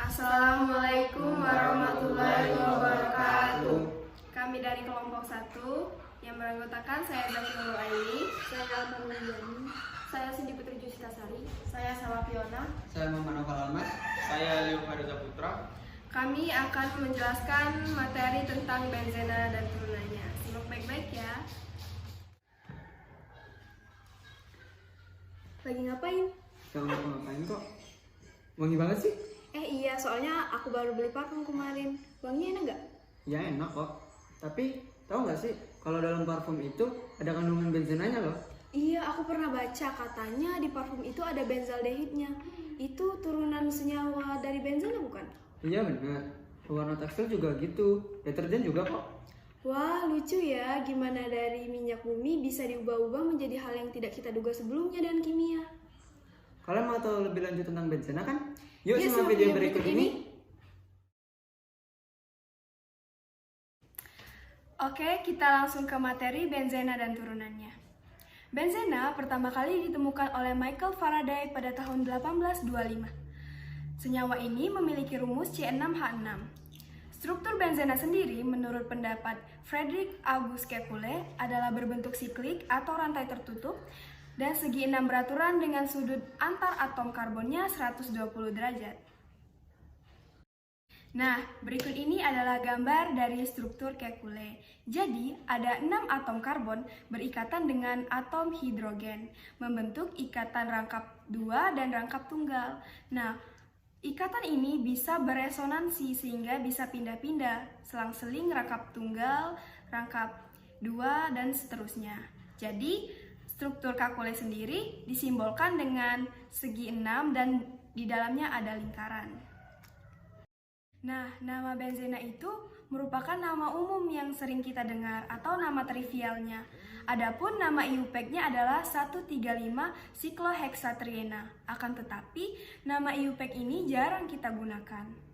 Assalamualaikum warahmatullahi wabarakatuh. Kami dari kelompok 1 yang beranggotakan saya Zakiul Aini, saya Alma Mulyani, saya Cindy Putri Jusitasari, saya Salwa Fiona, saya Muhammad Novel Almas, saya Leo Faruza Putra. Kami akan menjelaskan materi tentang benzena dan turunannya. Simak baik-baik ya. Lagi ngapain? Gak ngapa-ngapain kok. Wangi banget sih? Iya, soalnya aku baru beli parfum kemarin. Wanginya enak nggak? Ya enak kok. Tapi tahu nggak sih kalau dalam parfum itu ada kandungan benzenanya loh. Iya, aku pernah baca katanya di parfum itu ada benzaldehidnya. Itu turunan senyawa dari benzena bukan? Iya benar. Warna tekstil juga gitu. Deterjen juga kok. Wah, lucu ya gimana dari minyak bumi bisa diubah-ubah menjadi hal yang tidak kita duga sebelumnya dan kimia. Kalian mau tahu lebih lanjut tentang benzena kan? Yuk Yuk, simak video berikut ini. Oke, kita langsung ke materi benzena dan turunannya. Benzena pertama kali ditemukan oleh Michael Faraday pada tahun 1825. Senyawa ini memiliki rumus C6H6. Struktur benzena sendiri menurut pendapat Frederick August Kekulé adalah berbentuk siklik atau rantai tertutup dan segi 6 beraturan dengan sudut antar atom karbonnya 120 derajat. Nah, berikut ini adalah gambar dari struktur Kekulé. Jadi, ada 6 atom karbon berikatan dengan atom hidrogen, membentuk ikatan rangkap 2 dan rangkap tunggal. Nah, ikatan ini bisa beresonansi sehingga bisa pindah-pindah, selang-seling rangkap tunggal, rangkap 2, dan seterusnya. Jadi, struktur Kekulé sendiri disimbolkan dengan segi 6 dan di dalamnya ada lingkaran. Nah, nama benzena itu merupakan nama umum yang sering kita dengar atau nama trivialnya. Adapun nama IUPAC-nya adalah 135-sikloheksatriena. Akan tetapi, nama IUPAC ini jarang kita gunakan.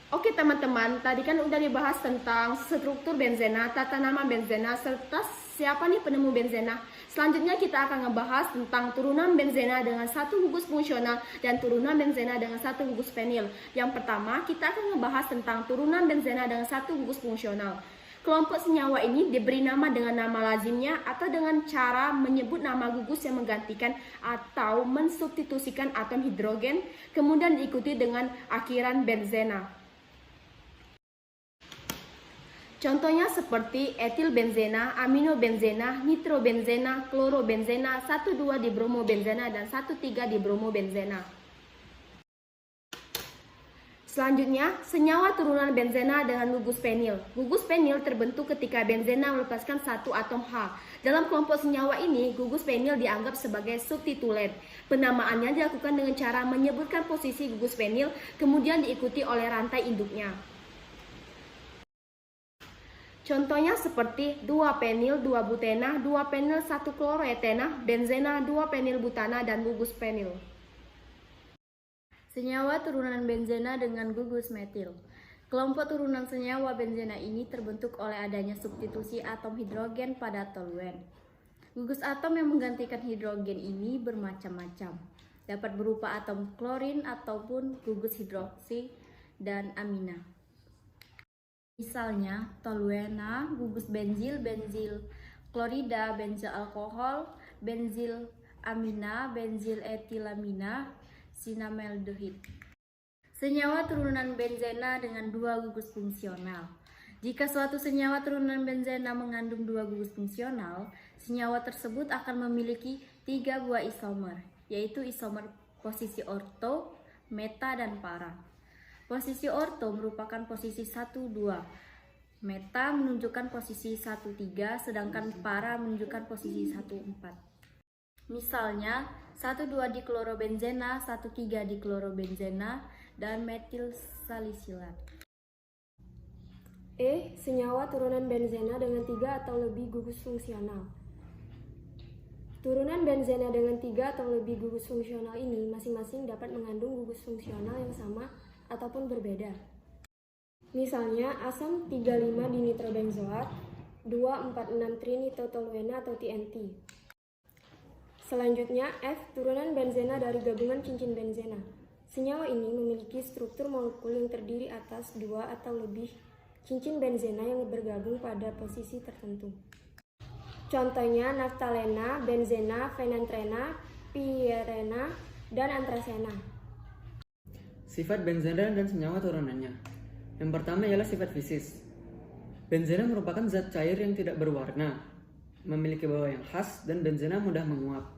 Oke teman-teman, tadi kan udah dibahas tentang struktur benzena, tata nama benzena, serta siapa nih penemu benzena. Selanjutnya kita akan ngebahas tentang turunan benzena dengan satu gugus fungsional dan turunan benzena dengan satu gugus fenil. Yang pertama, kita akan ngebahas tentang turunan benzena dengan satu gugus fungsional. Kelompok senyawa ini diberi nama dengan nama lazimnya atau dengan cara menyebut nama gugus yang menggantikan atau mensubstitusikan atom hidrogen, kemudian diikuti dengan akhiran benzena. Contohnya seperti etilbenzena, aminobenzena, nitrobenzena, klorobenzena, 1,2-dibromobenzena, dan 1,3-dibromobenzena. Selanjutnya, senyawa turunan benzena dengan gugus fenil. Gugus fenil terbentuk ketika benzena melepaskan satu atom H. Dalam kelompok senyawa ini, gugus fenil dianggap sebagai subtitulen. Penamaannya dilakukan dengan cara menyebutkan posisi gugus fenil, kemudian diikuti oleh rantai induknya. Contohnya seperti 2-penil 2-butena, 2-penil 1-kloroetena, benzena, 2-penil butana, dan gugus fenil. Senyawa turunan benzena dengan gugus metil. Kelompok turunan senyawa benzena ini terbentuk oleh adanya substitusi atom hidrogen pada toluen. Gugus atom yang menggantikan hidrogen ini bermacam-macam. Dapat berupa atom klorin ataupun gugus hidroksi dan amina. Misalnya, toluena, gugus benzil, benzil klorida, benzil alkohol, benzil amina, benzil etilamina, sinamaldehyid. Senyawa turunan benzena dengan dua gugus fungsional. Jika suatu senyawa turunan benzena mengandung dua gugus fungsional, senyawa tersebut akan memiliki 3 buah isomer, yaitu isomer posisi orto, meta, dan para. Posisi orto merupakan posisi 1,2. Meta menunjukkan posisi 1,3, sedangkan para menunjukkan posisi 1,4. Misalnya, 1,2-diklorobenzena, 1,3-diklorobenzena, dan metil salisilat. Senyawa turunan benzena dengan 3 atau lebih gugus fungsional. Turunan benzena dengan 3 atau lebih gugus fungsional ini masing-masing dapat mengandung gugus fungsional yang sama ataupun berbeda. Misalnya asam 35-dinitrobenzoat, 2,4,6-trinitotoluena atau TNT. Selanjutnya F, turunan benzena dari gabungan cincin benzena. Senyawa ini memiliki struktur molekul yang terdiri atas 2 atau lebih cincin benzena yang bergabung pada posisi tertentu. Contohnya naftalena, benzena, fenantrena, pyrena, dan anthracena. Sifat benzena dan senyawa turunannya. Yang pertama ialah sifat fisis. Benzena merupakan zat cair yang tidak berwarna, memiliki bau yang khas, dan benzena mudah menguap.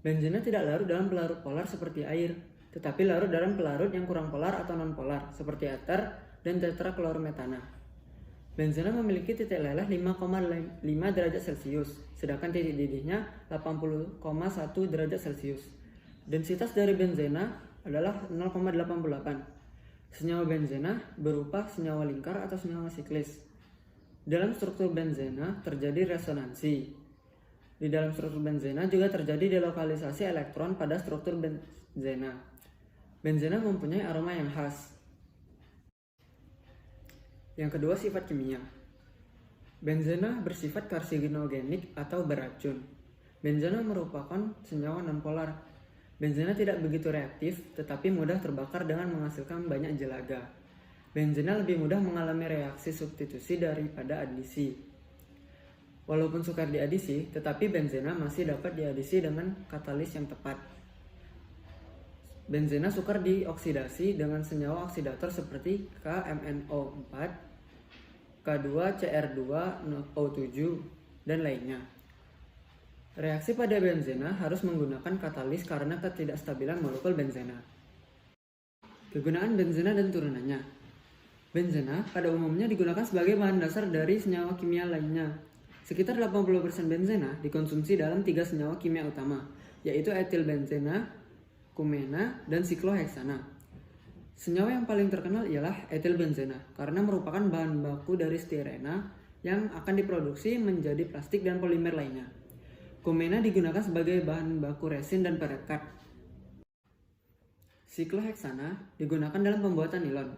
Benzena tidak larut dalam pelarut polar seperti air, tetapi larut dalam pelarut yang kurang polar atau non-polar, seperti eter dan tetraklorometana. Benzena memiliki titik leleh 5,5 derajat Celcius, sedangkan titik didihnya 80,1 derajat Celcius. Densitas dari benzena adalah 0,88. Senyawa benzena berupa senyawa lingkar atau senyawa siklis. Dalam struktur benzena terjadi resonansi. Di dalam struktur benzena juga terjadi delokalisasi elektron pada struktur benzena. Benzena mempunyai aroma yang khas. Yang kedua, sifat kimia. Benzena bersifat karsinogenik atau beracun. Benzena merupakan senyawa nonpolar. Benzena tidak begitu reaktif, tetapi mudah terbakar dengan menghasilkan banyak jelaga. Benzena lebih mudah mengalami reaksi substitusi daripada adisi. Walaupun sukar diadisi, tetapi benzena masih dapat diadisi dengan katalis yang tepat. Benzena sukar dioksidasi dengan senyawa oksidator seperti KMnO4, K2CR2O7, dan lainnya. Reaksi pada benzena harus menggunakan katalis karena ketidakstabilan molekul benzena. Kegunaan benzena dan turunannya. Benzena pada umumnya digunakan sebagai bahan dasar dari senyawa kimia lainnya. Sekitar 80% benzena dikonsumsi dalam 3 senyawa kimia utama, yaitu etilbenzena, kumena, dan sikloheksana. Senyawa yang paling terkenal ialah etilbenzena karena merupakan bahan baku dari stirena yang akan diproduksi menjadi plastik dan polimer lainnya. Kumena digunakan sebagai bahan baku resin dan perekat. Sikloheksana digunakan dalam pembuatan nilon.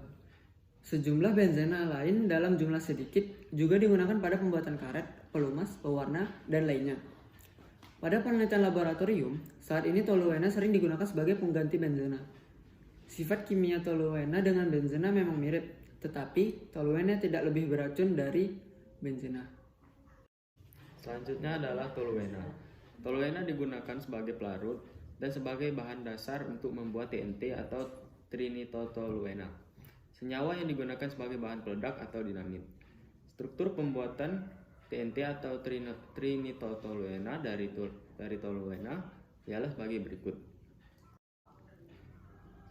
Sejumlah benzena lain dalam jumlah sedikit juga digunakan pada pembuatan karet, pelumas, pewarna, dan lainnya. Pada penelitian laboratorium, saat ini toluena sering digunakan sebagai pengganti benzena. Sifat kimia toluena dengan benzena memang mirip, tetapi toluena tidak lebih beracun dari benzena. Selanjutnya adalah toluena. Toluena digunakan sebagai pelarut dan sebagai bahan dasar untuk membuat TNT atau trinitotoluena, senyawa yang digunakan sebagai bahan peledak atau dinamit. Struktur pembuatan TNT atau trinitotoluena dari toluena ialah sebagai berikut.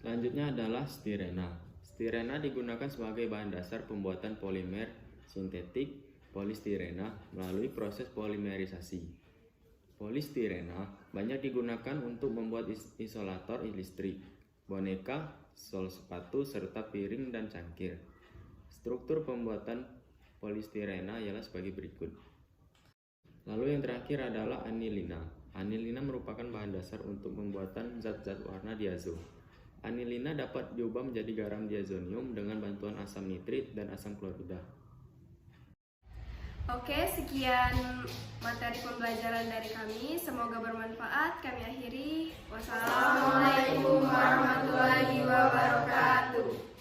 Selanjutnya adalah stirena. Stirena digunakan sebagai bahan dasar pembuatan polimer sintetik polistirena melalui proses polimerisasi. Polistirena banyak digunakan untuk membuat isolator listrik, boneka, sol sepatu, serta piring dan cangkir. Struktur pembuatan polistirena ialah sebagai berikut. Lalu yang terakhir adalah anilina. Anilina merupakan bahan dasar untuk pembuatan zat-zat warna diazo. Anilina dapat diubah menjadi garam diazonium dengan bantuan asam nitrit dan asam klorida. Oke, sekian materi pembelajaran dari kami. Semoga bermanfaat. Kami akhiri. Wassalamualaikum warahmatullahi wabarakatuh.